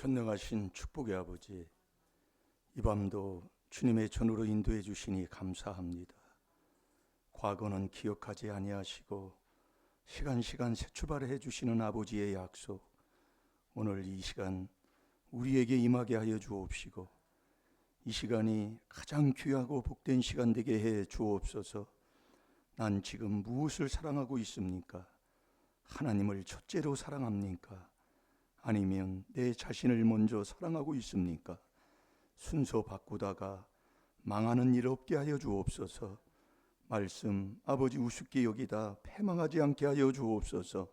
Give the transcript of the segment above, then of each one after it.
전능하신 축복의 아버지, 이 밤도 주님의 전으로 인도해 주시니 감사합니다. 과거는 기억하지 아니하시고 시간 새 출발해 주시는 아버지의 약속, 오늘 이 시간 우리에게 임하게 하여 주옵시고 이 시간이 가장 귀하고 복된 시간 되게 해 주옵소서. 난 지금 무엇을 사랑하고 있습니까? 하나님을 첫째로 사랑합니까? 아니면 내 자신을 먼저 사랑하고 있습니까? 순서 바꾸다가 망하는 일 없게 하여 주옵소서. 말씀 아버지 우습게 여기다 패망하지 않게 하여 주옵소서.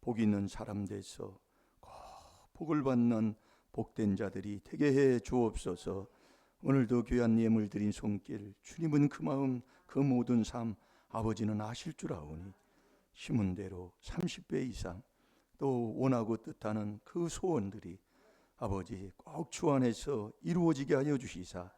복 있는 사람 돼서 꼭 복을 받는 복된 자들이 되게 해 주옵소서. 오늘도 귀한 예물 드린 손길, 주님은 그 마음 그 모든 삶 아버지는 아실 줄 아오니 심은 대로 30배 이상 또 원하고 뜻하는 그 소원들이 아버지 꼭 주 안에서 이루어지게 하여 주시사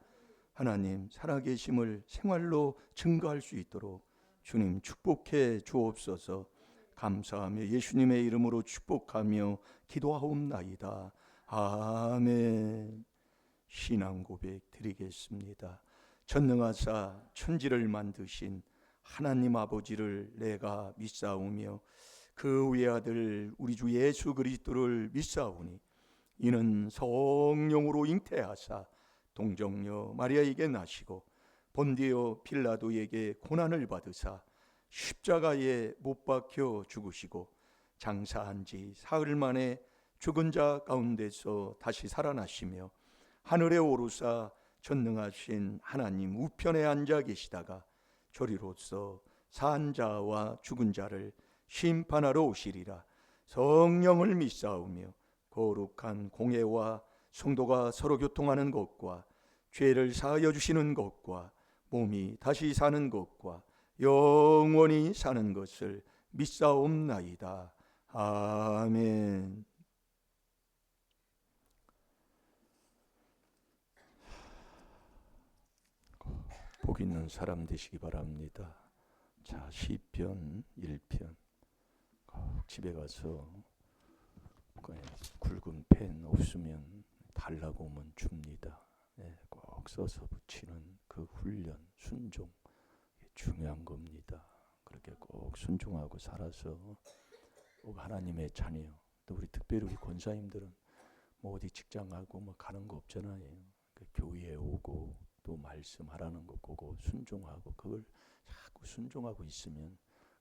하나님 살아계심을 생활로 증거할 수 있도록 주님 축복해 주옵소서. 감사하며 예수님의 이름으로 축복하며 기도하옵나이다. 아멘. 신앙 고백 드리겠습니다. 전능하사 천지를 만드신 하나님 아버지를 내가 믿사오며 그 외아들 우리 주 예수 그리스도를 믿사오니 이는 성령으로 잉태하사 동정녀 마리아에게 나시고 본디오 빌라도에게 고난을 받으사 십자가에 못 박혀 죽으시고 장사한 지 사흘 만에 죽은 자 가운데서 다시 살아나시며 하늘에 오르사 전능하신 하나님 우편에 앉아 계시다가 저리로서 산 자와 죽은 자를 심판하러 오시리라. 성령을 믿사오며 거룩한 공회와 성도가 서로 교통하는 것과 죄를 사하여 주시는 것과 몸이 다시 사는 것과 영원히 사는 것을 믿사옵나이다. 아멘. 복 있는 사람 되시기 바랍니다. 자, 시편 1편 꼭 집에 가서 굵은 펜 없으면 달라고 하면 줍니다. 꼭 써서 붙이는 그 훈련, 순종 중요한 겁니다. 그렇게 꼭 순종하고 살아서 하나님의 자녀, 또 우리 특별히 우리 권사님들은 뭐 어디 직장 가고 뭐 가는 거 없잖아요. 그 교회에 오고 또 말씀하라는 거 보고 순종하고 그걸 자꾸 순종하고 있으면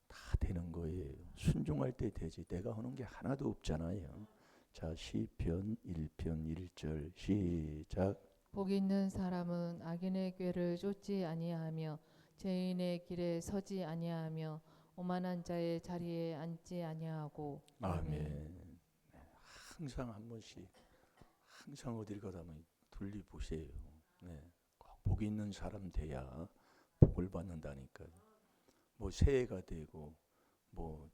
다 되는 거예요. 순종할 때 되지 내가 하는 게 하나도 없잖아요. 자, 시편 1편 1절 시작. 복 있는 사람은 악인의 꾀를 쫓지 아니하며 죄인의 길에 서지 아니하며 오만한 자의 자리에 앉지 아니하고. 아멘. 항상 한 번씩 항상 어딜 가다면 돌려보세요. 꼭 복 있는 사람 돼야 복을 받는다니까요. 뭐 새해가 되고 뭐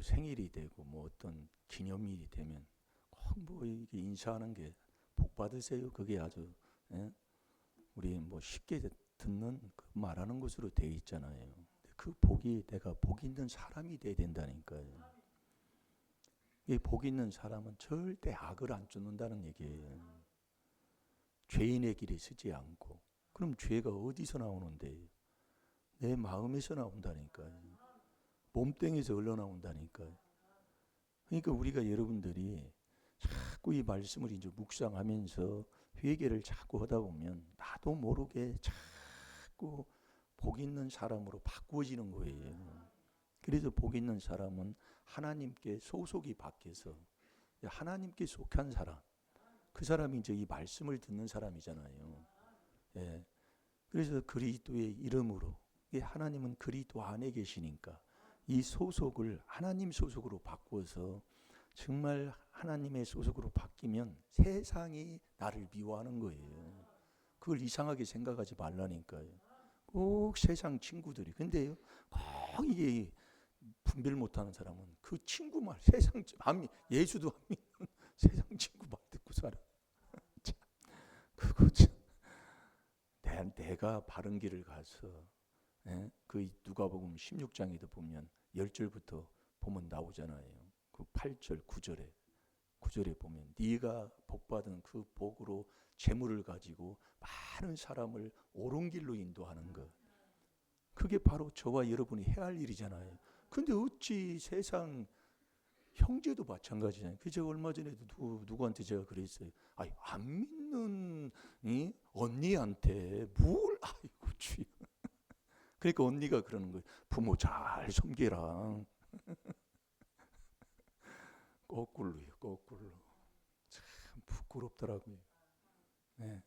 생일이 되고 뭐 어떤 기념일이 되면 꼭 뭐 이게 인사하는 게 복 받으세요. 그게 아주 우리 뭐 쉽게 듣는 그 말하는 것으로 돼 있잖아요. 그 복이 내가 복 있는 사람이 돼야 된다니까요. 이 복 있는 사람은 절대 악을 안 쫓는다는 얘기예요. 죄인의 길에 서지 않고. 그럼 죄가 어디서 나오는데? 내 마음에서 나온다니까요. 몸뚱에서 흘러나온다니까요. 그러니까 우리가 여러분들이 자꾸 이 말씀을 이제 묵상하면서 회개를 자꾸 하다 보면 나도 모르게 자꾸 복 있는 사람으로 바꾸어지는 거예요. 그래서 복 있는 사람은 하나님께 소속이 바뀌어서 하나님께 속한 사람, 그 사람이 이제 이 말씀을 듣는 사람이잖아요. 그래서 그리스도의 이름으로 하나님은 그리스도 안에 계시니까 이 소속을 하나님 소속으로 바꾸어서 정말 하나님의 소속으로 바뀌면 세상이 나를 미워하는 거예요. 그걸 이상하게 생각하지 말라니까요. 꼭 세상 친구들이 근데요 꼭 이게 분별 못하는 사람은 그 친구 말 세상 예수도 안 믿는 세상 친구 말 듣고 살아. 그거 참 내가 바른 길을 가서 그 누가복음 16장에도 보면 10절부터 보면 나오잖아요. 그 8절 9절에 구절에 보면 네가 복받은 그 복으로 재물을 가지고 많은 사람을 옳은 길로 인도하는 것. 그게 바로 저와 여러분이 해야 할 일이잖아요. 근데 어찌 세상 형제도 마찬가지잖아요. 그 제가 얼마 전에도 누구한테 제가 그랬어요. 아니, 안 믿는 이 언니한테 뭘 아이고 주여. 그러니까 언니가 그러는 거예요. 부모 잘 섬기라. 거꾸로요, 거꾸로. 참 부끄럽더라고요. 네.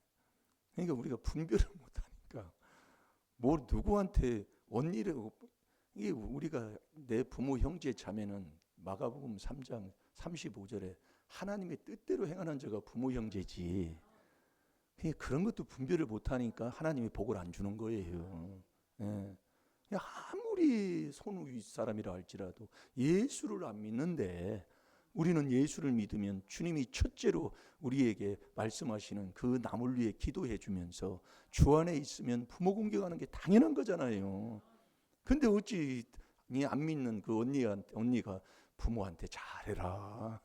그러니까 우리가 분별을 못하니까 뭐 누구한테 언니를 이게 우리가 내 부모 형제 자매는 마가복음 3장 35절에 하나님의 뜻대로 행하는 자가 부모 형제지. 그런 것도 분별을 못하니까 하나님이 복을 안 주는 거예요. 예. 아무리 손위 사람이라 할지라도 예수를 안 믿는데 우리는 예수를 믿으면 주님이 첫째로 우리에게 말씀하시는 그 남을 위해 기도해 주면서 주 안에 있으면 부모 공경하는 게 당연한 거잖아요. 근데 어찌 안 믿는 그 언니가 부모한테 잘해라.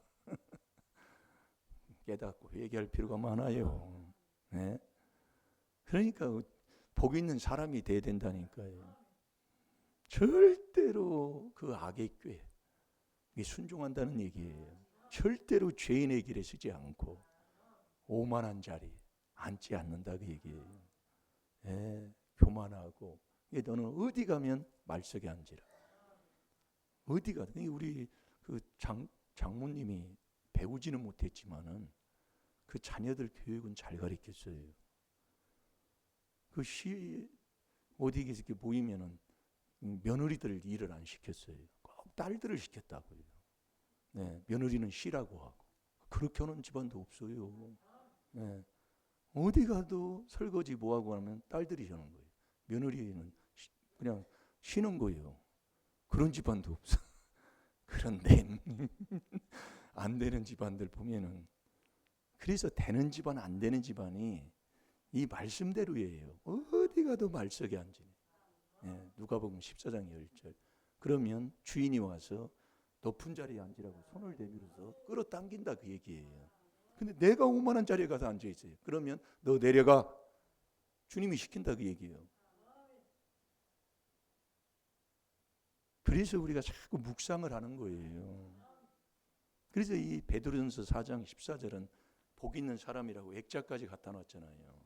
깨닫고 회개할 필요가 많아요. 네? 그러니까 복 있는 사람이 돼야 된다니까요. 절대로 그 악의 꾀 순종한다는 얘기예요. 절대로 죄인의 길에 서지 않고 오만한 자리 앉지 않는다 그 얘기예요. 예, 교만하고 너는 어디 가면 말석에 앉으라. 어디 가든 우리 그 장모님이 배우지는 못했지만은 그 자녀들 교육은 잘 가르쳤어요. 그 어디 이렇게 모이면은 며느리들 일을 안 시켰어요. 꼭 딸들을 시켰다고요. 네, 며느리는 쉬라고 하고 그렇게 하는 집안도 없어요. 네, 어디 가도 설거지 뭐하고 하면 딸들이 하는 거예요. 며느리는 그냥 쉬는 거예요. 그런 집안도 없어. 그런데 안 되는 집안들 보면은 그래서 되는 집안 안 되는 집안이 이 말씀대로예요. 어디 가도 말석에 앉으네. 예, 누가복음 14장 10절. 그러면 주인이 와서 높은 자리에 앉으라고 손을 내밀어서 끌어당긴다 그 얘기예요. 근데 내가 오만한 자리에 가서 앉아 있어요. 그러면 너 내려가. 주님이 시킨다 그 얘기예요. 그래서 우리가 자꾸 묵상을 하는 거예요. 그래서 이 베드로전서 4장 14절은 복 있는 사람이라고 액자까지 갖다 놨잖아요.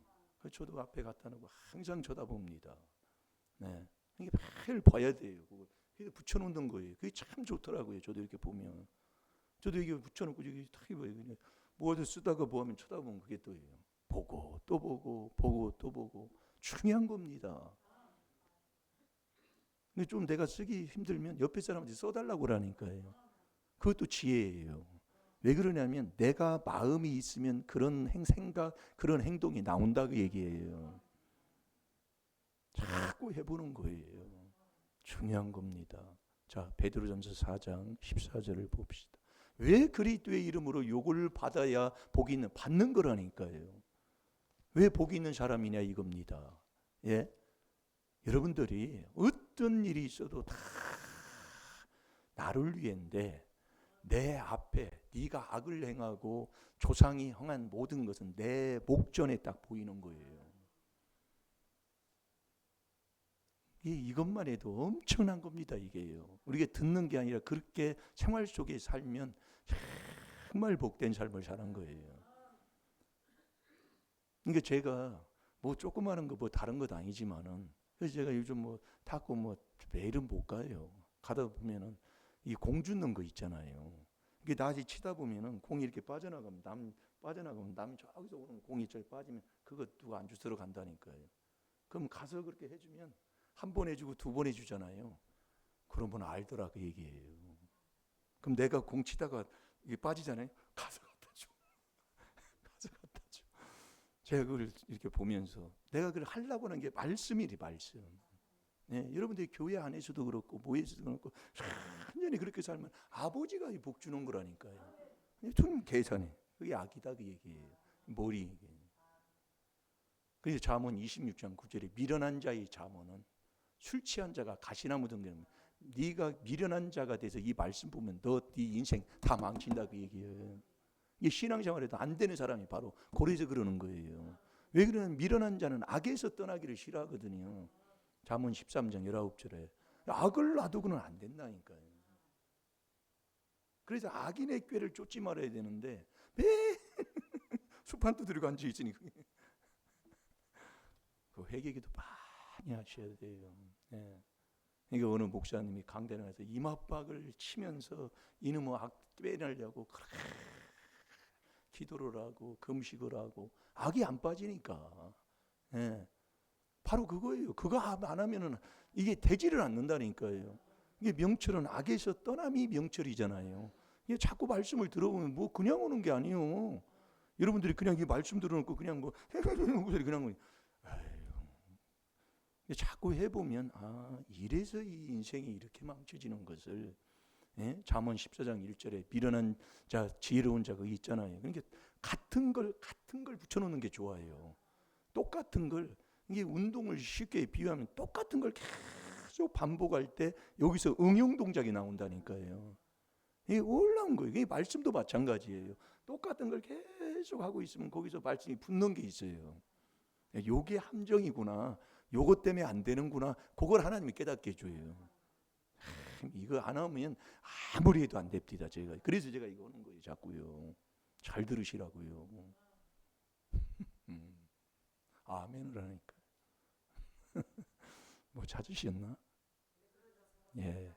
저도 앞에 갖다 놓고 항상 쳐다봅니다. 네. 이게 매일 봐야 돼요. 그래서 붙여놓는 거예요. 그게 참 좋더라고요. 저도 이렇게 보면. 저도 이게 붙여놓고 이게 탁 봐요. 뭐를 쓰다가 뭐하면 쳐다보면 그게 또예요. 보고 또 보고 보고 또 보고 중요한 겁니다. 근데 좀 내가 쓰기 힘들면 옆에 사람한테 써달라고 그러니까요. 그것도 지혜예요. 왜 그러냐면 내가 마음이 있으면 그런 생각, 그런 행동이 나온다 그 얘기예요. 자꾸 해보는 거예요. 중요한 겁니다. 자, 베드로전서 4장 14절을 봅시다. 왜 그리스도의 이름으로 욕을 받아야 복이 있는 받는 거라니까요. 왜 복이 있는 사람이냐 이겁니다. 예? 여러분들이 어떤 일이 있어도 다 나를 위해인데 내 앞에 네가 악을 행하고 조상이 행한 모든 것은 내 목전에 딱 보이는 거예요. 이것만 해도 엄청난 겁니다. 이게요. 우리가 듣는 게 아니라 그렇게 생활 속에 살면 정말 복된 삶을 사는 거예요. 그러니까 제가 뭐 조그마한 거 뭐 다른 것 아니지만은 그래서 제가 요즘 뭐 탁구 뭐 매일은 못 가요. 가다 보면은 이 공 주는 거 있잖아요. 이게 낮에 치다 보면은 공이 이렇게 빠져나가면 남이 저기서 오는 공이 저기 빠지면 그거 누가 안 주스러 간다니까요. 그럼 가서 그렇게 해주면 한 번 해주고 두 번 해주잖아요. 그러면 알더라 그 얘기예요. 그럼 내가 공 치다가 이게 빠지잖아요. 가서 갖다 줘. 가서 갖다 줘. 제가 그걸 이렇게 보면서 내가 그걸 하려고 하는 게 말씀이래 말씀. 네, 여러분들이 교회 안에서도 그렇고 모여서도 그렇고 완전히 그렇게 살면 아버지가 복 주는 거라니까요. 좀 계산해. 그게 악이다 그 얘기예요. 머리. 그래서 잠언 26장 9절에 미련한 자의 잠언은 술 취한 자가 가시나무 등기는 네가 미련한 자가 돼서 이 말씀 보면 너 네 인생 다 망친다 그 얘기예요. 이게 신앙생활에도 안 되는 사람이 바로 그래서 그러는 거예요. 왜 그러냐면 미련한 자는 악에서 떠나기를 싫어하거든요. 잠언 13장 19절에 악을 놔두고는 안 된다니까요. 그래서 악인의 꾀를 쫓지 말아야 되는데 매 수판 두드리고 앉아 있으니 그 회개기도 많이 하셔야 돼요. 네. 그러니까 어느 목사님이 강단에 가서 이마박을 치면서 이놈의 악 빼내려고 기도를 하고 금식을 하고 악이 안 빠지니까. 예. 바로 그거예요. 그거 안 하면은 이게 되지를 않는다니까요. 이게 명철은 악에서 떠남이 명철이잖아요. 이게 자꾸 말씀을 들어보면 뭐 그냥 오는 게 아니에요. 여러분들이 그냥 이 말씀 들어놓고 그냥 뭐 그냥 뭐 자꾸 해보면 이래서 이 인생이 이렇게 망쳐지는 것을 잠언 14장 1절에 미련한 자 지혜로운 자가 있잖아요. 그러니까 같은 걸 붙여놓는 게 좋아요. 똑같은 걸 이게 운동을 쉽게 비유하면 똑같은 걸 계속 반복할 때 여기서 응용 동작이 나온다니까요. 이게 올라온 거예요. 이게 말씀도 마찬가지예요. 똑같은 걸 계속 하고 있으면 거기서 말씀이 붙는 게 있어요. 요게 함정이구나. 요것 때문에 안 되는구나. 그걸 하나님이 깨닫게 해줘요. 이거 안 하면 아무리 해도 안 됩니다. 그래서 제가 이거 하는 거예요. 자꾸요. 잘 들으시라고요. 아멘을 하니까. 뭐 찾으셨나? 예.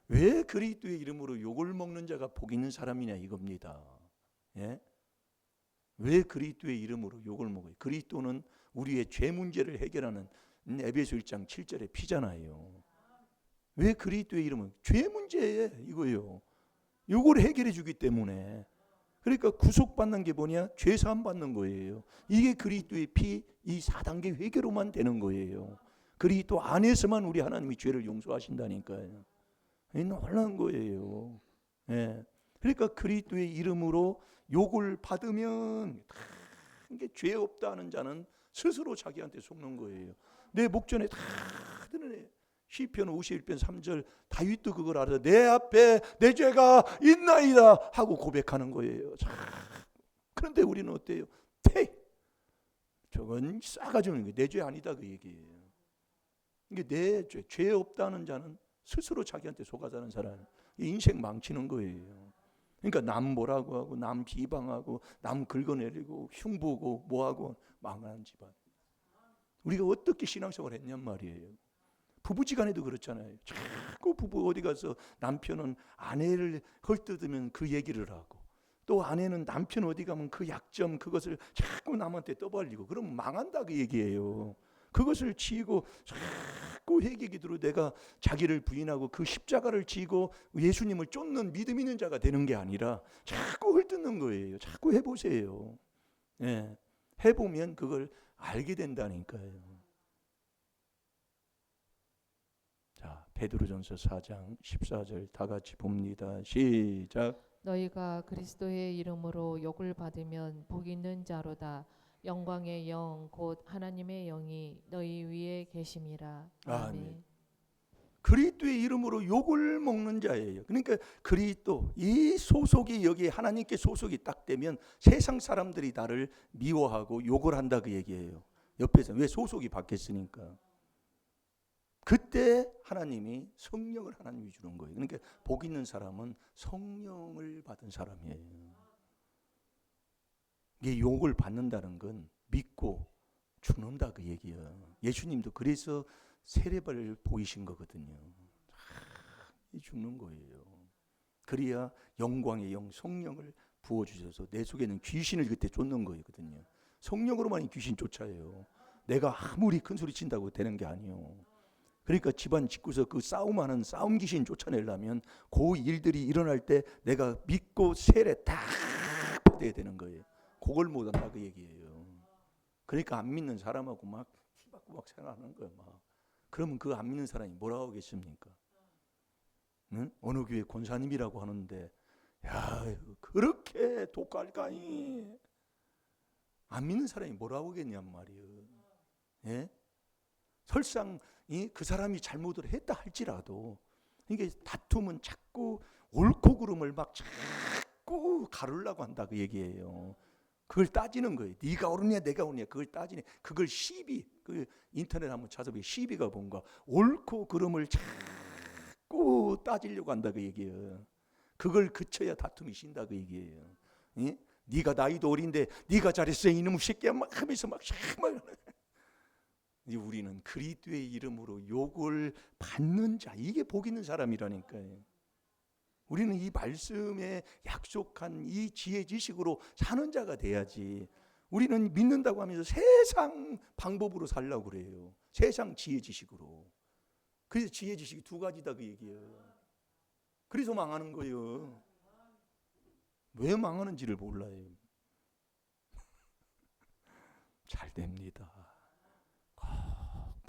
왜 그리스도의 이름으로 욕을 먹는 자가 복 있는 사람이냐 이겁니다. 예? 왜 그리스도의 이름으로 욕을 먹어요? 그리스도는 우리의 죄 문제를 해결하는 에베소 1장 7절의 피잖아요. 왜 그리스도의 이름은 죄 문제에 이거예요. 이걸 해결해 주기 때문에. 그러니까 구속받는 게 뭐냐? 죄 사함 받는 거예요. 이게 그리스도의 피, 이 4단계 회개로만 되는 거예요. 그리스도 안에서만 우리 하나님이 죄를 용서하신다니까요. 놀라운 거예요. 예. 그러니까 그리스도의 이름으로 욕을 받으면 이게 죄 없다 하는 자는 스스로 자기한테 속는 거예요. 내 목전에 다 드러내. 시편 51편 3절 다윗도 그걸 알아서 내 앞에 내 죄가 있나이다 하고 고백하는 거예요. 그런데 우리는 어때요? 저건 싸가지 없는 게 내 죄 아니다 그 얘기예요. 이게 내 죄 없다는 자는 스스로 자기한테 속아 사는 사람 인생 망치는 거예요. 그러니까 남 뭐라고 하고 남 비방하고 남 긁어내리고 흉보고 뭐하고 망하는 집안. 우리가 어떻게 신앙생활 했냔 말이에요. 부부지간에도 그렇잖아요. 자꾸 부부 어디 가서 남편은 아내를 헐뜯으면 그 얘기를 하고 또 아내는 남편 어디 가면 그 약점 그것을 자꾸 남한테 떠벌리고 그러면 망한다 그 얘기예요. 그것을 지고 자꾸 회개기도로 내가 자기를 부인하고 그 십자가를 지고 예수님을 쫓는 믿음 있는 자가 되는 게 아니라 자꾸 헐뜯는 거예요. 자꾸 해보세요. 예, 해보면 그걸 알게 된다니까요. 자, 베드로전서 4장 14절 다 같이 봅니다. 시작. 너희가 그리스도의 이름으로 욕을 받으면 복 있는 자로다. 영광의 영 곧 하나님의 영이 너희 위에 계심이라. 아멘. 그리스도의 이름으로 욕을 먹는 자예요. 그러니까 그리스도 이 소속이 여기 하나님께 소속이 딱 되면 세상 사람들이 나를 미워하고 욕을 한다 그 얘기예요. 옆에서 왜 소속이 바뀌었으니까. 그때 하나님이 성령을 하나님이 주는 거예요. 그러니까 복 있는 사람은 성령을 받은 사람이에요. 이게 욕을 받는다는 건 믿고 죽는다 그 얘기예요. 예수님도 그래서 세례를 보이신 거거든요. 죽는 거예요. 그래야 영광의 영 성령을 부어주셔서 내 속에는 귀신을 그때 쫓는 거거든요. 성령으로만 귀신 쫓아요. 내가 아무리 큰 소리 친다고 되는 게 아니에요. 그러니까 집안 짓고서 그 싸움하는 싸움 귀신 쫓아내려면 그 일들이 일어날 때 내가 믿고 세례 딱 받아야 되는 거예요. 그걸 못한다 그 얘기예요. 그러니까 안 믿는 사람하고 막 키받고 막 생각하는 거예요. 막. 그러면 그 안 믿는 사람이 뭐라고 하겠습니까? 응? 어느 교회 권사님이라고 하는데 야 그렇게 독할까니 안 믿는 사람이 뭐라고 하겠냔 말이에요. 예? 설상 그 사람이 잘못을 했다 할지라도 이게 다툼은 자꾸 옳고 그름을 막 자꾸 가르려고 한다 그 얘기예요. 그걸 따지는 거예요. 네가 옳으냐 내가 옳으냐 그걸 따지네. 그걸 시비, 그 인터넷 한번 찾아보면 시비가 뭔가 옳고 그름을 자꾸 따지려고 한다 그 얘기예요. 그걸 그쳐야 다툼이 신다 그 얘기예요. 예? 네가 나이도 어린데 네가 잘했어 이놈의 새끼야 막 하면서 막 우리는 그리스도의 이름으로 욕을 받는 자, 이게 복 있는 사람이라니까요. 우리는 이 말씀에 약속한 이 지혜 지식으로 사는 자가 돼야지. 우리는 믿는다고 하면서 세상 방법으로 살려고 그래요. 세상 지혜 지식으로. 그래서 지혜 지식이 두 가지다 그 얘기예요. 그래서 망하는 거예요. 왜 망하는지를 몰라요. 잘 됩니다.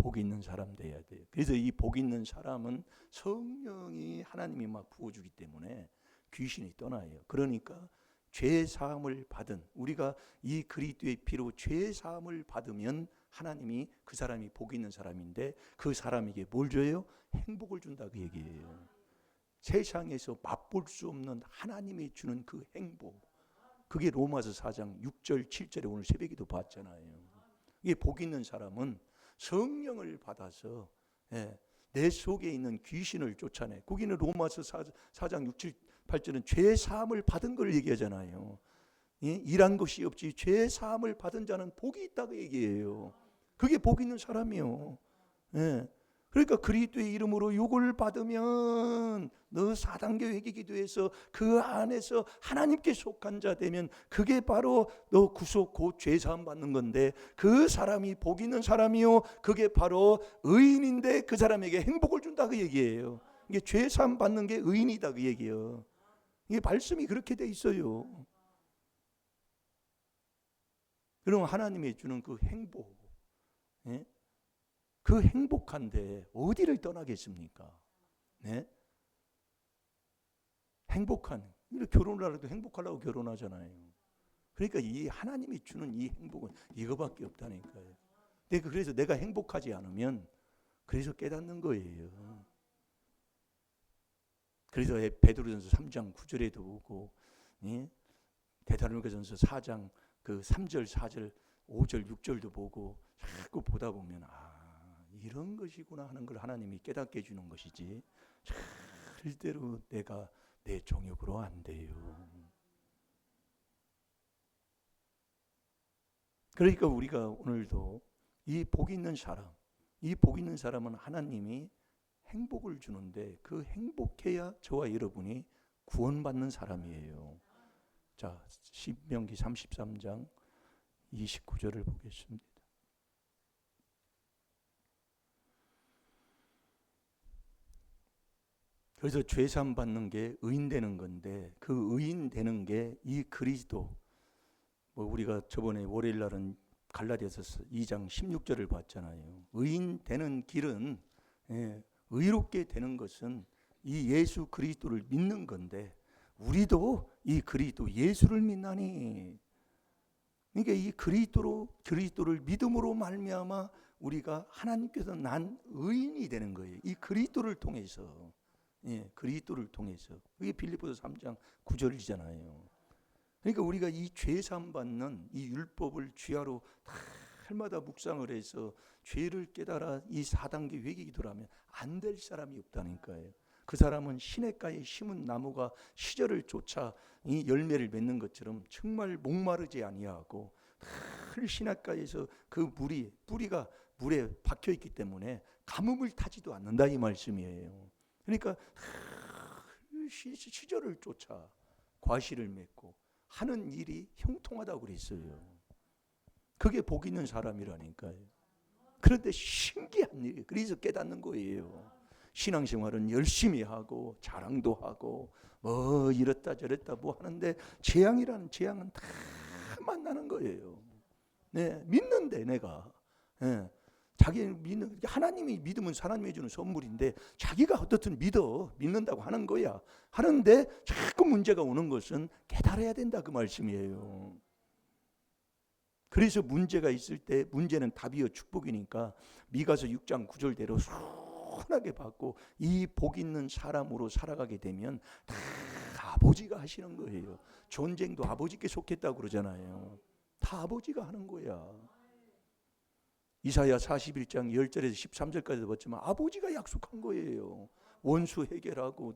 복 있는 사람 돼야 돼요. 그래서 이 복 있는 사람은 성령이 하나님이 막 부어주기 때문에 귀신이 떠나요. 그러니까 죄 사함을 받은, 우리가 이 그리스도의 피로 죄 사함을 받으면 하나님이 그 사람이 복 있는 사람인데 그 사람에게 뭘 줘요? 행복을 준다 그 얘기예요. 세상에서 맛볼 수 없는 하나님이 주는 그 행복, 그게 로마서 4장 6절 7절에 오늘 새벽에도 봤잖아요. 이게 복 있는 사람은 성령을 받아서 내 속에 있는 귀신을 쫓아내. 거기는 로마서 4장 6, 7, 8절은 죄 사함을 받은 걸 얘기하잖아요. 일한 것이 없지 죄 사함을 받은 자는 복이 있다고 얘기해요. 그게 복 있는 사람이요. 그러니까 그리스도의 이름으로 욕을 받으면 너 4단계 회개기도에서 그 안에서 하나님께 속한 자 되면 그게 바로 너 구속 곧 죄사함 받는 건데 그 사람이 복 있는 사람이요 그게 바로 의인인데 그 사람에게 행복을 준다 그 얘기예요. 이게 죄사함 받는 게 의인이다 그 얘기예요. 이게 말씀이 그렇게 돼 있어요. 그럼 하나님이 주는 그 행복, 그 행복한데 어디를 떠나겠습니까? 네? 행복한, 결혼을 해도 행복하려고 결혼하잖아요. 그러니까 이 하나님이 주는 이 행복은 이거밖에 없다니까요. 그래서 내가 행복하지 않으면 그래서 깨닫는 거예요. 그래서 베드로전서 3장 9절에도 보고 데살로니가전서 4장 그 3절 4절 5절 6절도 보고 자꾸 보다 보면 이런 것이구나 하는 걸 하나님이 깨닫게 해주는 것이지 절대로 내가 내 정욕으로 안 돼요. 그러니까 우리가 오늘도 이 복 있는 사람, 이 복 있는 사람은 하나님이 행복을 주는데 그 행복해야 저와 여러분이 구원받는 사람이에요. 자, 신명기 33장 29절을 보겠습니다. 그래서 죄사함 받는 게 의인 되는 건데 그 의인 되는 게 이 그리스도, 우리가 저번에 월요일 날은 갈라디아서 2장 16절을 봤잖아요. 의인 되는 길은 의롭게 되는 것은 이 예수 그리스도를 믿는 건데 우리도 이 그리스도 예수를 믿나니. 그러니까 이 그리스도를 믿음으로 말미암아 우리가 하나님께서 난 의인이 되는 거예요. 이 그리스도를 통해서. 그리스도를 통해서. 그게 빌립보서 3장 9절이잖아요. 그러니까 우리가 이 죄사함 받는 이 율법을 주야로 날마다 묵상을 해서 죄를 깨달아 이 4단계 회개기도를 하면 안 될 사람이 없다니까요. 그 사람은 시냇가에 심은 나무가 시절을 쫓아 이 열매를 맺는 것처럼 정말 목마르지 아니하고 늘 시냇가에서 그 뿌리가 물에 박혀 있기 때문에 가뭄을 타지도 않는다 이 말씀이에요. 그러니까 시절을 쫓아 과실을 맺고 하는 일이 형통하다고 그랬어요. 그게 복 있는 사람이라니까요. 그런데 신기한 일이에요. 그래서 깨닫는 거예요. 신앙생활은 열심히 하고 자랑도 하고 이랬다 저랬다 하는데 재앙이라는 재앙은 다 만나는 거예요. 믿는데 내가 자기 믿는, 하나님이 믿으면 하나님이 주는 선물인데 자기가 어떻든 믿는다고 하는 거야. 하는데 자꾸 문제가 오는 것은 깨달아야 된다 그 말씀이에요. 그래서 문제가 있을 때 문제는 답이요 축복이니까 미가서 6장 9절대로 순하게 받고 이 복 있는 사람으로 살아가게 되면 다 아버지가 하시는 거예요. 전쟁도 아버지께 속했다고 그러잖아요. 다 아버지가 하는 거야. 이사야 41장 10절에서 13절까지 봤지만 아버지가 약속한 거예요. 원수 해결하고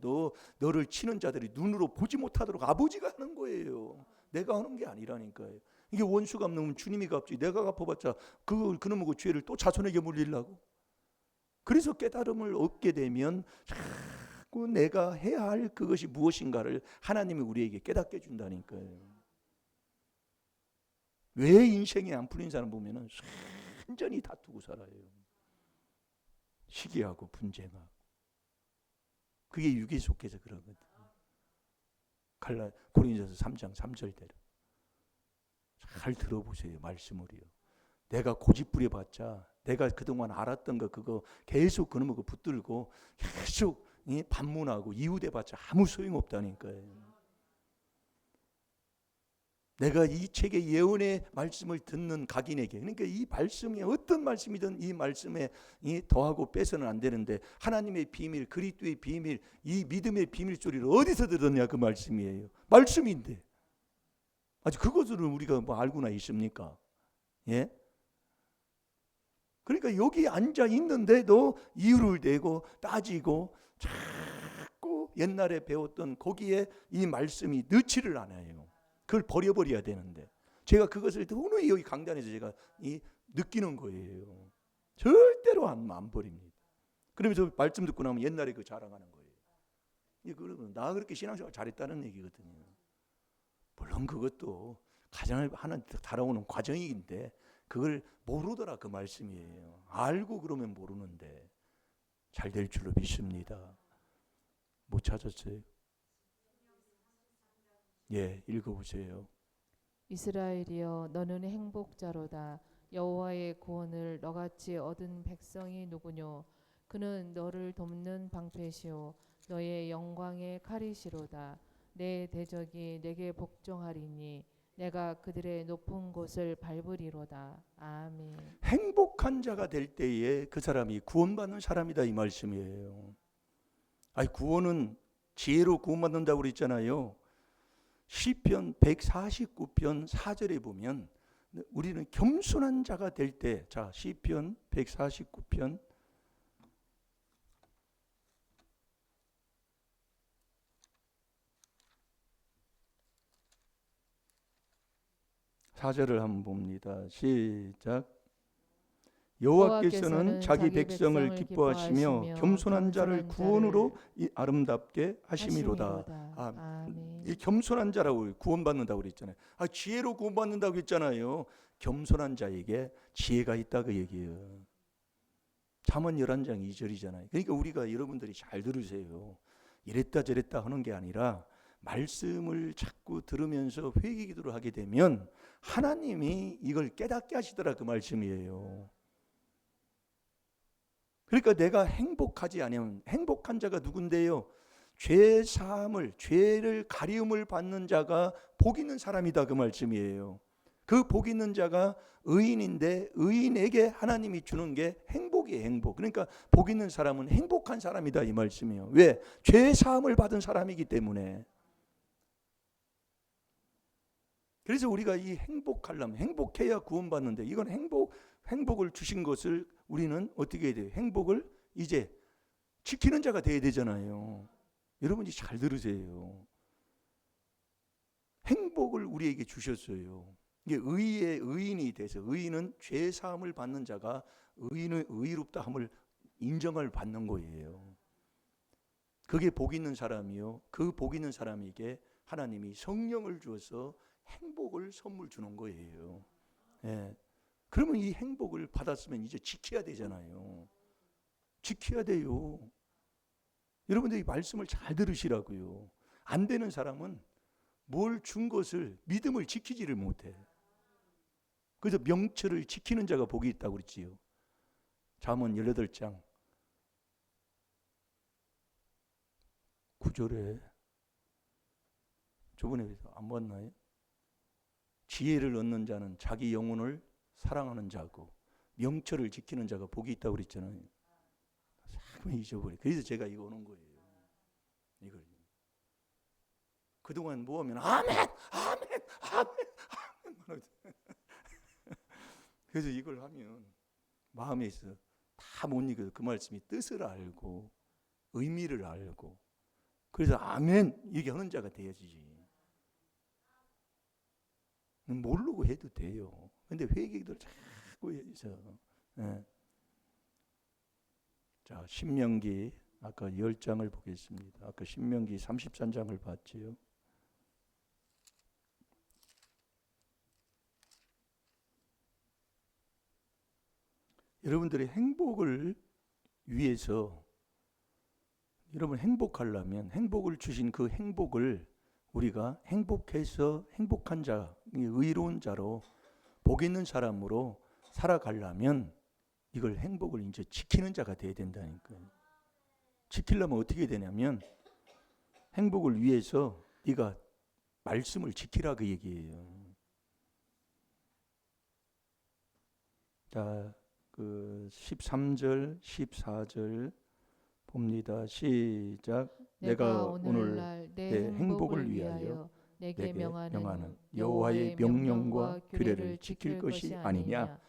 너를 치는 자들이 눈으로 보지 못하도록 아버지가 하는 거예요. 내가 하는 게 아니라니까요. 이게 원수가 갚는 주님이 갚지. 내가 갚아봤자 그놈의 그 죄를 또 자손에게 물리려고. 그래서 깨달음을 얻게 되면 자꾸 내가 해야 할 그것이 무엇인가를 하나님이 우리에게 깨닫게 해준다니까요. 왜 인생이 안 풀린 사람 보면은 완전히 다투고 살아요. 시기하고 분쟁하고. 그게 육에 속해서 그러거든. 고린도서 3장 3절대로 잘 들어보세요. 말씀을요. 내가 고집 부려봤자 내가 그동안 알았던 거 그거 계속 그놈의 거 붙들고 계속 반문하고 이유대봤자 아무 소용없다니까요. 내가 이 책의 예언의 말씀을 듣는 각인에게, 그러니까 이 말씀이 어떤 말씀이든 이 말씀에 더하고 빼서는 안 되는데, 하나님의 비밀, 그리스도의 비밀, 이 믿음의 비밀 소리를 어디서 들었냐? 그 말씀이에요. 말씀인데 아직 그것을 우리가 뭐 알고나 있습니까? 예? 그러니까 여기 앉아 있는데도 이유를 대고 따지고 자꾸 옛날에 배웠던 거기에 이 말씀이 넣지를 않아요. 그걸 버려버려야 되는데, 제가 그것을 누누이 여기 강단에서 제가 느끼는 거예요. 절대로 안 버립니다. 그러면서 말씀 듣고 나면 옛날에 그 자랑하는 거예요. 그러면 나 그렇게 신앙생활 잘했다는 얘기거든요. 물론 그것도 가정을 하는 달아오는 과정인데 그걸 모르더라 그 말씀이에요. 알고 그러면 모르는데 잘 될 줄로 믿습니다. 못 찾았어요? 예, 읽어보세요. 이스라엘이여 너는 행복자로다. 여호와의 구원을 너같이 얻은 백성이 누구뇨? 그는 너를 돕는 방패시오 너의 영광의 칼이시로다. 내 대적이 내게 복종하리니 내가 그들의 높은 곳을 밟으리로다. 아멘. 행복한 자가 될 때에 그 사람이 구원받는 사람이다 이 말씀이에요. 아니 구원은 지혜로 구원받는다고 그랬잖아요. 시편 149편 4절에 보면 우리는 겸손한 자가 될 때, 자 시편 149편 4절을 한번 봅니다. 시작. 여호와께서는 자기 백성을 기뻐하시며 겸손한 자를 구원으로 아름답게 하심이로다. 아멘. 이 겸손한 자라고 구원받는다고 그랬잖아요. 지혜로 구원받는다고 했잖아요. 겸손한 자에게 지혜가 있다 그 얘기예요. 잠언 11장 2절이잖아요. 그러니까 우리가 여러분들이 잘 들으세요. 이랬다 저랬다 하는 게 아니라 말씀을 자꾸 들으면서 회개기도를 하게 되면 하나님이 이걸 깨닫게 하시더라 그 말씀이에요. 그러니까 내가 행복하지 않으면, 행복한 자가 누군데요? 죄 사함을, 죄를 가리움을 받는 자가 복 있는 사람이다 그 말씀이에요. 그 복 있는 자가 의인인데 의인에게 하나님이 주는 게 행복이에요. 행복. 그러니까 복 있는 사람은 행복한 사람이다 이 말씀이에요. 왜? 죄 사함을 받은 사람이기 때문에. 그래서 우리가 이 행복하려면, 행복해야 구원받는데, 이건 행복을 주신 것을 우리는 어떻게 해야 돼요? 행복을 이제 지키는 자가 돼야 되잖아요. 여러분이 잘 들으세요. 행복을 우리에게 주셨어요. 이게 의의 의인이 돼서, 의인은 죄 사함을 받는 자가 의인의 의롭다함을 인정을 받는 거예요. 그게 복 있는 사람이요. 그 복 있는 사람에게 하나님이 성령을 주어서 행복을 선물 주는 거예요. 예. 그러면 이 행복을 받았으면 이제 지켜야 되잖아요. 지켜야 돼요. 여러분들이 말씀을 잘 들으시라고요. 안 되는 사람은 뭘 준 것을, 믿음을 지키지를 못해. 그래서 명철을 지키는 자가 복이 있다고 그랬지요. 잠언 18장 9절에 저번에 안 봤나요? 지혜를 얻는 자는 자기 영혼을 사랑하는 자고 명철을 지키는 자가 복이 있다고 그랬잖아요. 자꾸 잊어버려. 그래서 제가 이거 오는 거예요. 이걸. 그동안 모으면 아멘, 아멘, 아멘, 아멘. 그래서 이걸 하면 마음에서 다 못 이겨요. 그 말씀이 뜻을 알고 의미를 알고 그래서 아멘 이렇게 하는 자가 되어지지. 모르고 해도 돼요. 근데 회개기도를 자꾸 해서. 예. 자, 신명기 아까 10장을 보겠습니다. 아까 신명기 33장을 봤지요. 여러분들의 행복을 위해서 여러분 행복하려면 행복을 주신 그 행복을 우리가 행복해서 행복한 자, 의로운 자로 복 있는 사람으로 살아가려면 이걸 행복을 이제 지키는 자가 돼야 된다니까요. 지키려면 어떻게 되냐면 행복을 위해서 네가 말씀을 지키라 그 얘기예요. 자, 그 13절, 14절 봅니다. 시작. 내가 오늘날 내 행복을 위하여 내게 명하는 여호와의 명령과 규례를 지킬 것이 아니냐.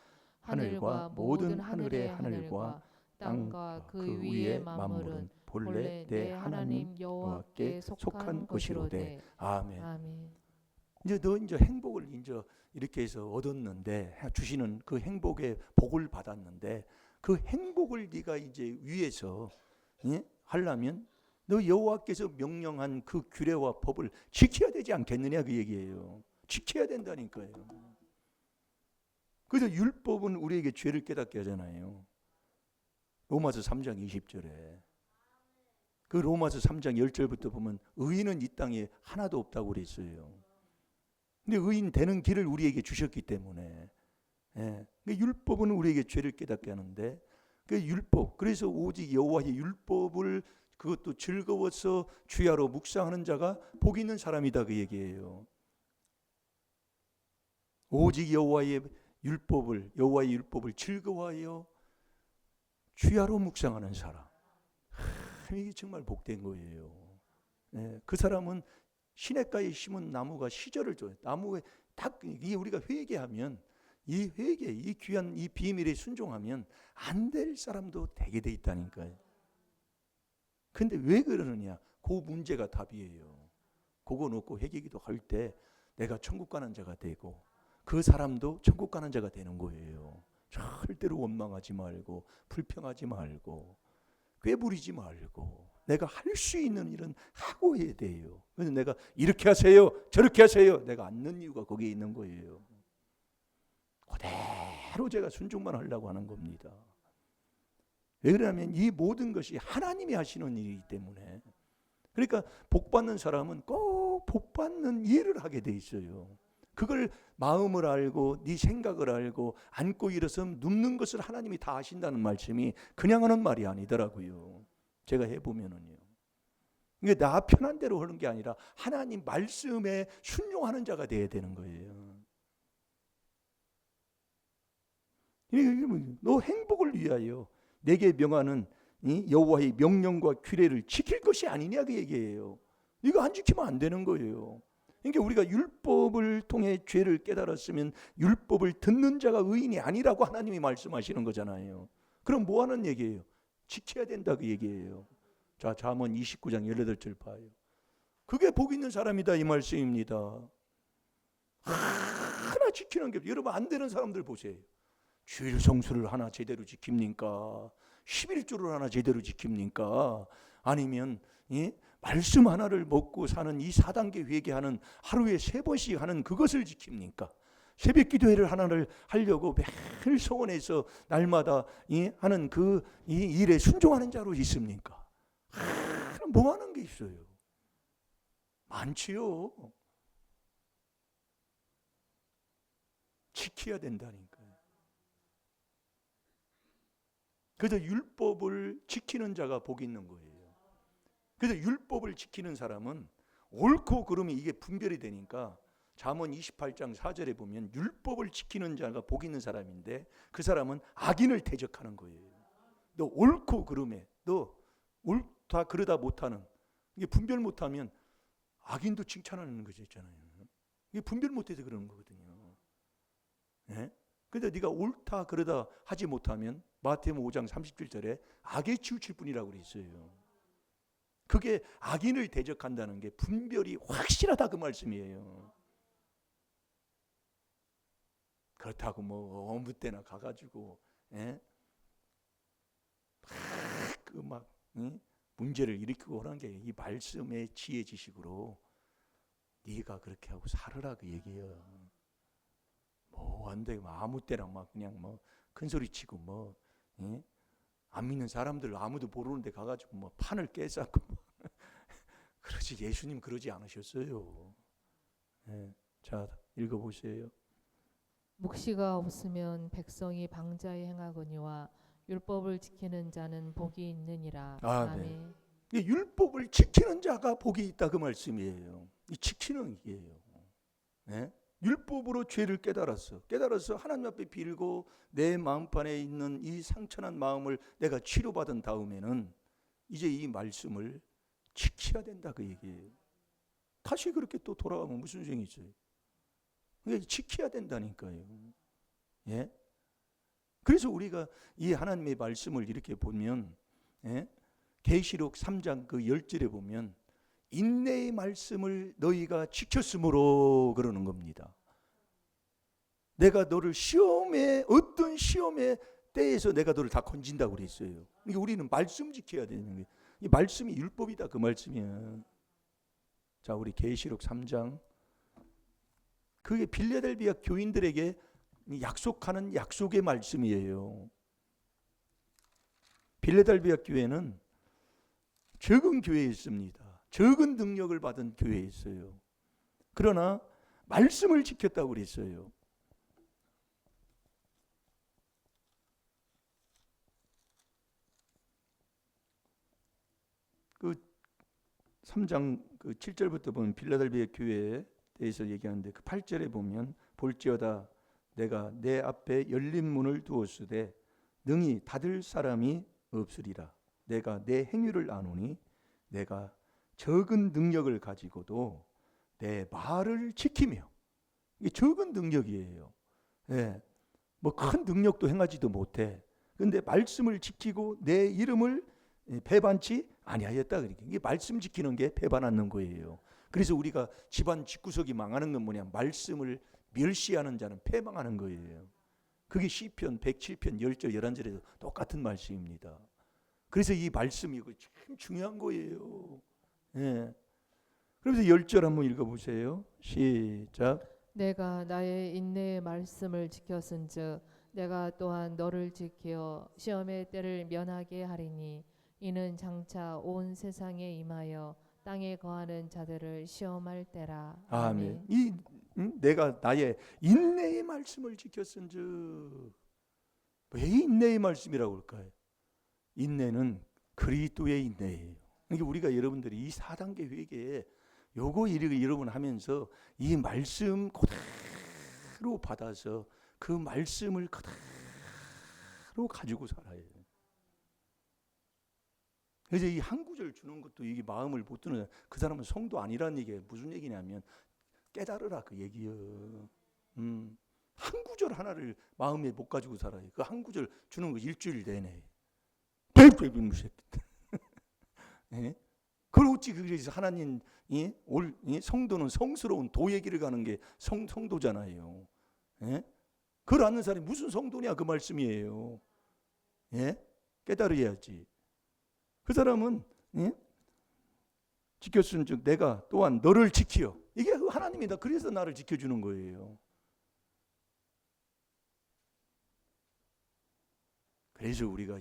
하늘과 모든 하늘의 하늘과 땅과 그 위의 만물은 본래 내 하나님 여호와께 속한 것이로되. 아멘. 아멘. 이제 너 이제 행복을 이제 이렇게 해서 얻었는데 주시는 그 행복의 복을 받았는데 그 행복을 네가 이제 위해서 하려면 너 여호와께서 명령한 그 규례와 법을 지켜야 되지 않겠느냐 그 얘기예요. 지켜야 된다니까요. 그래서 율법은 우리에게 죄를 깨닫게 하잖아요. 로마서 3장 20절에 그 로마서 3장 10절부터 보면 의인은 이 땅에 하나도 없다고 그랬어요. 근데 의인 되는 길을 우리에게 주셨기 때문에 율법은 우리에게 죄를 깨닫게 하는데 그 율법, 그래서 오직 여호와의 율법을 그것도 즐거워서 주야로 묵상하는 자가 복 있는 사람이다 그 얘기예요. 오직 여호와의 율법을 즐거워하여 주야로 묵상하는 사람, 이게 정말 복된 거예요. 그 사람은 시냇가에 심은 나무가 시절을 줘요. 나무에 딱 이 우리가 회개하면 이 회개, 이 귀한 이 비밀에 순종하면 안 될 사람도 되게 돼 있다니까요. 근데 왜 그러느냐? 그 문제가 답이에요. 그거 놓고 회개기도 할 때 내가 천국 가는 자가 되고 그 사람도 천국 가는 자가 되는 거예요. 절대로 원망하지 말고 불평하지 말고 꾀부리지 말고 내가 할 수 있는 일은 하고 해야 돼요. 그래서 내가 이렇게 하세요 저렇게 하세요 내가 않는 이유가 거기에 있는 거예요. 그대로 제가 순종만 하려고 하는 겁니다. 왜 그러냐면 이 모든 것이 하나님이 하시는 일이기 때문에. 그러니까 복받는 사람은 꼭 복받는 일을 하게 돼 있어요. 그걸 마음을 알고 네 생각을 알고 안고 일어서면 눕는 것을 하나님이 다 하신다는 말씀이 그냥 하는 말이 아니더라고요. 제가 해보면은요. 이게 나 편한 대로 하는 게 아니라 하나님 말씀에 순종하는 자가 돼야 되는 거예요. 너 행복을 위하여 내게 명하는 여호와의 명령과 규례를 지킬 것이 아니냐 그 얘기예요. 이거 안 지키면 안 되는 거예요. 그러니까 우리가 율법을 통해 죄를 깨달았으면 율법을 듣는 자가 의인이 아니라고 하나님이 말씀하시는 거잖아요. 그럼 뭐 하는 얘기예요? 지켜야 된다 그 얘기예요. 자, 잠언 29장 18절 봐요. 그게 복 있는 사람이다 이 말씀입니다. 하나 지키는 게 여러분 안 되는 사람들 보세요. 주일 성수를 하나 제대로 지킵니까? 11조를 하나 제대로 지킵니까? 아니면 말씀 하나를 먹고 사는 이 4단계 회개하는 하루에 3번씩 하는 그것을 지킵니까? 새벽 기도회를 하나를 하려고 매일 소원해서 날마다 하는 그 일에 순종하는 자로 있습니까? 뭐 하는 게 있어요? 많지요. 지켜야 된다니까요. 그래서 율법을 지키는 자가 복 있는 거예요. 그래서 율법을 지키는 사람은 옳고 그름이 이게 분별이 되니까 잠언 28장 4절에 보면 율법을 지키는 자가 복 있는 사람인데 그 사람은 악인을 대적하는 거예요. 너 옳고 그름에 너 옳다 그러다 못하는 이게 분별 못하면 악인도 칭찬하는 거죠, 있잖아요. 이게 분별 못해서 그러는 거거든요. 예? 근데 네가 옳다 그러다 하지 못하면 마태복음 5장 37절에 악에 치우칠 뿐이라고 그랬어요. 그게 악인을 대적한다는 게 분별이 확실하다 그 말씀이에요. 그렇다고 뭐 아무 때나 가가지고 막 문제를 일으키고 하는 게 이 말씀의 지혜 지식으로 네가 그렇게 하고 살으라 그 얘기예요. 뭐 안 되고 아무 때나 막 그냥 뭐 큰 소리 치고 안 믿는 사람들 아무도 모르는데 가가지고 뭐 판을 깨쌓고 그러지. 예수님 그러지 않으셨어요. 자, 읽어보세요. 묵시가 없으면 백성이 방자히 행하거니와 율법을 지키는 자는 복이 있느니라. 아멘. 네. 율법을 지키는 자가 복이 있다 그 말씀이에요. 이 지키는 이게요. 율법으로 죄를 깨달아서 하나님 앞에 빌고 내 마음판에 있는 이 상처난 마음을 내가 치료받은 다음에는 이제 이 말씀을 지켜야 된다 그 얘기예요. 다시 그렇게 또 돌아가면 무슨 소용이 있어요? 그러니까 지켜야 된다니까요. 그래서 우리가 이 하나님의 말씀을 이렇게 보면 계시록 3장 그 10절에 보면 인내의 말씀을 너희가 지켰으므로 그러는 겁니다. 내가 너를 어떤 시험의 때에서 내가 너를 다 건진다고 그랬어요. 그러니까 우리는 말씀 지켜야 되는 거예요. 이 말씀이 율법이다 그 말씀이야. 자, 우리 계시록 3장. 그게 빌레델비아 교인들에게 약속하는 약속의 말씀이에요. 빌레델비아 교회는 적은 교회에 있습니다. 적은 능력을 받은 교회에 있어요. 그러나 말씀을 지켰다고 그랬어요. 그 3장 그 7절부터 보면 빌라델비아 교회에 대해서 얘기하는데 그 8절에 보면 볼지어다 내가 내 앞에 열린 문을 두었으되 능히 닫을 사람이 없으리라. 내가 내 행위를 아노니 내가 적은 능력을 가지고도 내 말을 지키며. 이게 적은 능력이에요. 뭐 큰 능력도 행하지도 못해. 근데 말씀을 지키고 내 이름을 배반치 아니하였다. 이게 말씀 지키는 게 배반 않는 거예요. 그래서 우리가 집안 집구석이 망하는 건 뭐냐? 말씀을 멸시하는 자는 패망하는 거예요. 그게 시편 107편 10절 11절에도 똑같은 말씀입니다. 그래서 이 말씀이 참 중요한 거예요. 그래서 10절 한번 읽어보세요. 시작. 내가 나의 인내의 말씀을 지켰은즉 내가 또한 너를 지켜 시험의 때를 면하게 하리니 이는 장차 온 세상에 임하여 땅에 거하는 자들을 시험할 때라. 아멘. 내가 나의 인내의 말씀을 지켰은즉. 왜 인내의 말씀이라고 할까요? 인내는 그리스도의 인내예요. 그러니까 우리가 여러분들이 이 4단계 회개에 요거 여러분 하면서 이 말씀 그대로 받아서 그 말씀을 그대로 가지고 살아야 돼요. 그래서 이 한 구절 주는 것도 이게 마음을 못 드는, 그 사람은 성도 아니라는 얘기예요. 무슨 얘기냐면 깨달으라 그 얘기예요. 한 구절 하나를 마음에 못 가지고 살아요. 그 한 구절 주는 거 일주일 내내. 그걸 어찌 그래서 하나님 성도는 성스러운 도의 길을 가는 게 성도잖아요. 그걸 아는 사람이 무슨 성도냐 그 말씀이에요. 깨달아야지. 그 사람은 지켰은즉 내가 또한 너를 지키어. 이게 하나님이다. 그래서 나를 지켜주는 거예요. 그래서 우리가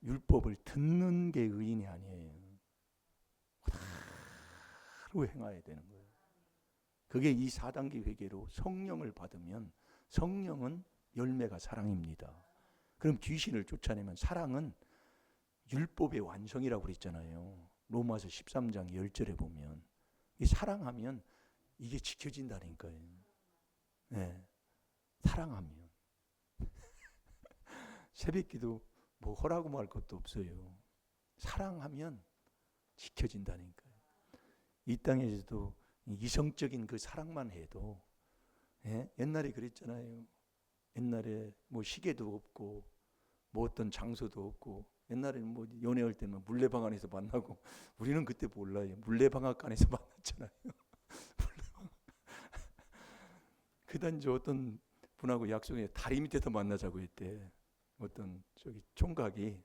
율법을 듣는 게 의인이 아니에요. 그대로 행해야 되는 거예요. 그게 이 4단계 회개로 성령을 받으면, 성령은 열매가 사랑입니다. 그럼 귀신을 쫓아내면, 사랑은 율법의 완성이라고 그랬잖아요. 로마서 13장 10절에 보면 이 사랑하면 이게 지켜진다니까요. 사랑하면 새벽기도 뭐 허라고 말 것도 없어요. 사랑하면 지켜진다니까요. 이 땅에서도 이성적인 그 사랑만 해도, 옛날에 그랬잖아요. 옛날에 뭐 시계도 없고 뭐 어떤 장소도 없고, 옛날에는 뭐 연애할 때는 물레방 안에서 만나고, 우리는 그때 몰라요. 물레방앗 안에서 만났잖아요. 그다음 저 어떤 분하고 약속에 다리 밑에서 만나자고 했대. 어떤 저기 총각이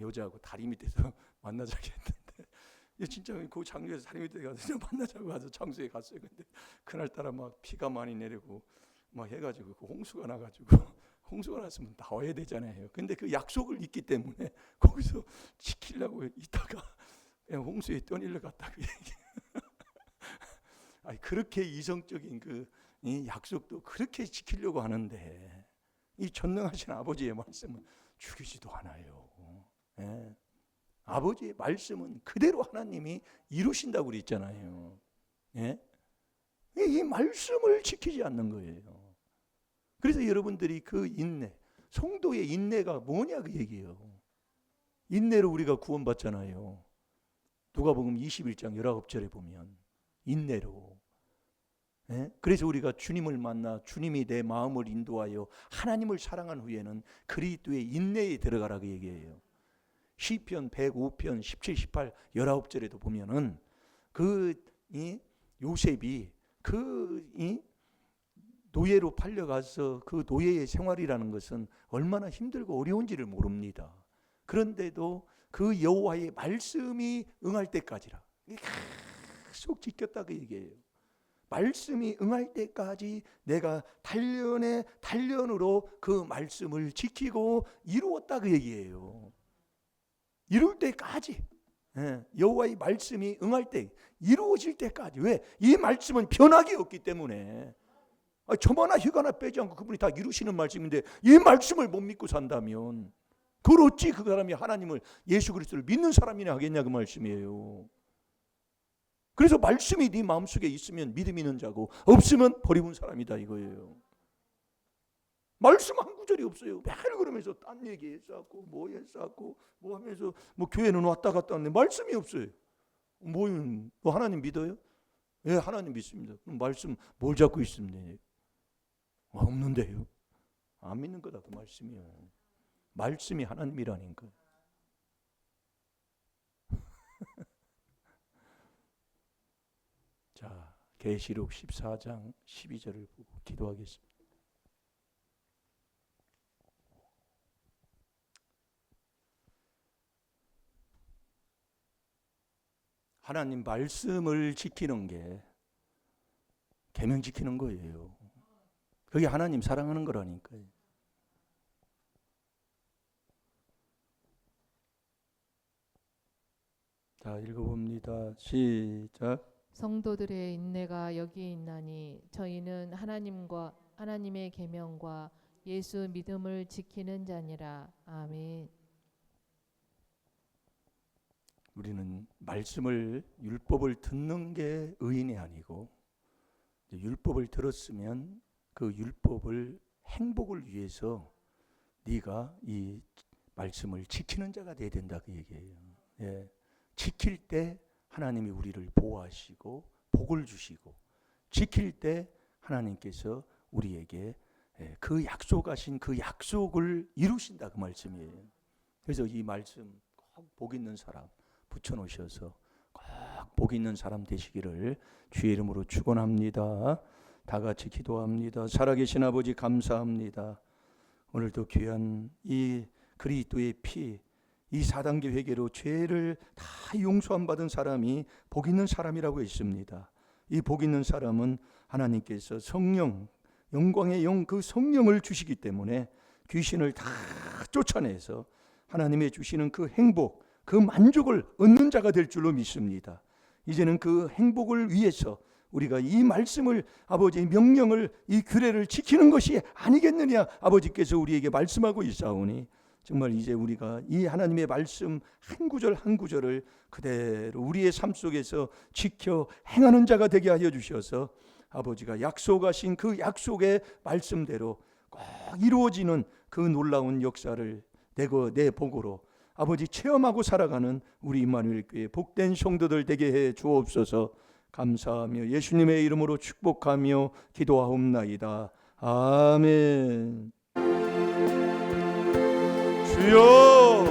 여자하고 다리 밑에서 만나자고 했는데, 진짜 그 장소에서 다리 밑에 가서 만나자고 가서 장소에 갔어요. 근데 그날따라 막 비가 많이 내리고 막 해가지고 그 홍수가 나가지고, 홍수가 났으면 나와야 되잖아요. 근데 그 약속을 잊기 때문에 거기서 지키려고 있다가 그냥 홍수에 떠밀려 갔다고 얘기해요. 아니, 그렇게 이성적인 이 약속도 그렇게 지키려고 하는데, 이 전능하신 아버지의 말씀은 죽이지도 않아요. 아버지의 말씀은 그대로 하나님이 이루신다고 그랬잖아요. 이 말씀을 지키지 않는 거예요. 그래서 여러분들이 그 인내, 성도의 인내가 뭐냐 그 얘기예요. 인내로 우리가 구원받잖아요. 누가복음 21장 19절에 보면 인내로. 그래서 우리가 주님을 만나 주님이 내 마음을 인도하여 하나님을 사랑한 후에는 그리스도의 인내에 들어가라고 얘기해요. 시편 105편 17, 18, 19절에도 보면은 요셉이 노예로 팔려가서 그 노예의 생활이라는 것은 얼마나 힘들고 어려운지를 모릅니다. 그런데도 그 여호와의 말씀이 응할 때까지라 계속 지켰다고 얘기해요. 말씀이 응할 때까지 내가 단련의 단련으로 그 말씀을 지키고 이루었다고 얘기해요. 이룰 때까지, 여호와의 말씀이 응할 때, 이루어질 때까지. 왜? 이 말씀은 변함이 없기 때문에. 저마나 휘가나 빼지 않고 그분이 다 이루시는 말씀인데, 이 말씀을 못 믿고 산다면 그걸 어찌 그 사람이 하나님을, 예수 그리스도를 믿는 사람이나 하겠냐 그 말씀이에요. 그래서 말씀이 네 마음속에 있으면 믿음 있는 자고, 없으면 버리운 사람이다 이거예요. 말씀 한 구절이 없어요. 매일 그러면서 딴 얘기 했었고 뭐 했었고 뭐 하면서 뭐 교회는 왔다 갔다 하는데 말씀이 없어요. 뭐 하나님 믿어요? 예, 하나님 믿습니다. 그럼 말씀 뭘 잡고 있습니까? 없는데요. 안 믿는 거다 그 말씀이요. 말씀이 하나님이라니까. 자, 계시록 14장 12절을 보고 기도하겠습니다. 하나님 말씀을 지키는 게 계명 지키는 거예요. 그게 하나님 사랑하는 거라니까요. 자, 읽어봅니다. 시작. 성도들의 인내가 여기 있나니 저희는 하나님의 계명과 예수 믿음을 지키는 자니라. 아멘. 우리는 말씀을, 율법을 듣는 게 의인이 아니고, 율법을 들었으면 그 율법을 행복을 위해서 네가 이 말씀을 지키는 자가 돼야 된다 그 얘기예요. 지킬 때 하나님이 우리를 보호하시고 복을 주시고, 지킬 때 하나님께서 우리에게 그 약속하신 그 약속을 이루신다 그 말씀이에요. 그래서 이 말씀 꼭 복 있는 사람 붙여놓으셔서 꼭 복 있는 사람 되시기를 주의 이름으로 축원합니다. 다 같이 기도합니다. 살아계신 아버지 감사합니다. 오늘도 귀한 이 그리스도의 피, 이 4단계 회개로 죄를 다 용서함 받은 사람이 복 있는 사람이라고 했습니다. 이 복 있는 사람은 하나님께서 성령, 영광의 영, 그 성령을 주시기 때문에 귀신을 다 쫓아내서 하나님의 주시는 그 행복, 그 만족을 얻는 자가 될 줄로 믿습니다. 이제는 그 행복을 위해서 우리가 이 말씀을, 아버지의 명령을, 이 규례를 지키는 것이 아니겠느냐 아버지께서 우리에게 말씀하고 있사오니, 정말 이제 우리가 이 하나님의 말씀 한 구절 한 구절을 그대로 우리의 삶 속에서 지켜 행하는 자가 되게 하여 주셔서 아버지가 약속하신 그 약속의 말씀대로 꼭 이루어지는 그 놀라운 역사를 내 복으로 아버지 체험하고 살아가는 우리 임마누엘 교회 복된 성도들 되게 해 주옵소서. 감사하며 예수님의 이름으로 축복하며 기도하옵나이다. 아멘. 주여,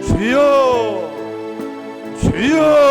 주여, 주여.